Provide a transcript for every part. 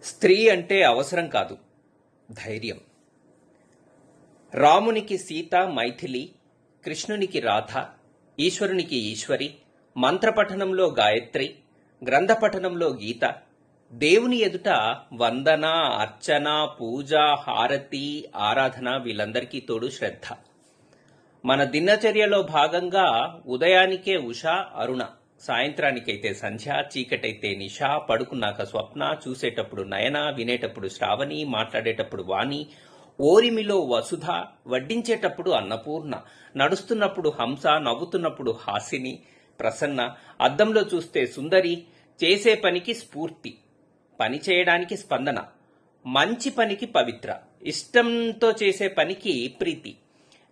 స్త్రీ అంటే అవసరం కాదు, ధైర్యం. రామునికి సీత మైథిలి, కృష్ణునికి రాధ, ఈశ్వరునికి ఈశ్వరి, మంత్రపఠనంలో గాయత్రి, గ్రంథపఠనంలో గీత, దేవుని ఎదుట వందన, అర్చన, పూజ, హారతి, ఆరాధన, వీళ్ళందరికీ తోడు శ్రద్ధ. మన దినచర్యలో భాగంగా ఉదయానికే ఉష, అరుణ, సాయంత్రానికైతే సంధ్య, చీకటైతే నిష, పడుకున్నాక స్వప్న, చూసేటప్పుడు నయన, వినేటప్పుడు శ్రావణి, మాట్లాడేటప్పుడు వాణి, ఓరిమిలో వసుధ, వడ్డించేటప్పుడు అన్నపూర్ణ, నడుస్తున్నప్పుడు హంస, నవ్వుతున్నప్పుడు హాసిని, ప్రసన్న, అద్దంలో చూస్తే సుందరి, చేసే పనికి స్ఫూర్తి, పని చేయడానికి స్పందన, మంచి పనికి పవిత్ర, ఇష్టంతో చేసే పనికి ప్రీతి,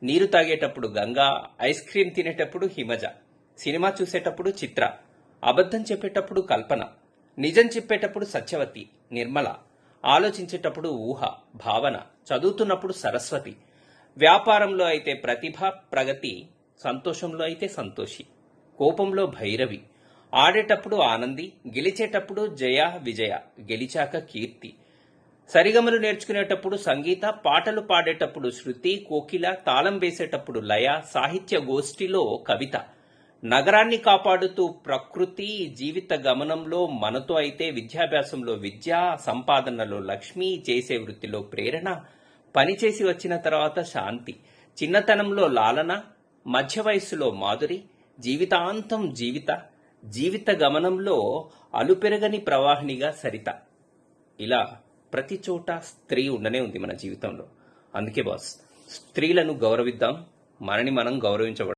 నీరు తాగేటప్పుడు గంగా, ఐస్ క్రీం తినేటప్పుడు హిమజ, సినిమా చూసేటప్పుడు చిత్ర, అబద్ధం చెప్పేటప్పుడు కల్పన, నిజం చెప్పేటప్పుడు సత్యవతి, నిర్మల, ఆలోచించేటప్పుడు ఊహ, భావన, చదువుతున్నప్పుడు సరస్వతి, వ్యాపారంలో అయితే ప్రతిభ, ప్రగతి, సంతోషంలో అయితే సంతోషి, కోపంలో భైరవి, ఆడేటప్పుడు ఆనంది, గెలిచేటప్పుడు జయ, విజయ, గెలిచాక కీర్తి, సరిగమలు నేర్చుకునేటప్పుడు సంగీత, పాటలు పాడేటప్పుడు శృతి, కోకిల, తాళం వేసేటప్పుడు లయ, సాహిత్య గోష్ఠిలో కవిత, నగరాన్ని కాపాడుతూ ప్రకృతి, జీవిత గమనంలో మనతో అయితే విద్యాభ్యాసంలో విద్య, సంపాదనలో లక్ష్మి, చేసే వృత్తిలో ప్రేరణ, పనిచేసి వచ్చిన తర్వాత శాంతి, చిన్నతనంలో లాలన, మధ్య వయస్సులో మాధురి, జీవితాంతం జీవిత గమనంలో అలుపెరగని ప్రవాహినిగా సరిత. ఇలా ప్రతి చోట స్త్రీ ఉండనే ఉంది మన జీవితంలో. అందుకే బాస్, స్త్రీలను గౌరవిద్దాం, మనని మనం గౌరవించబడతాం.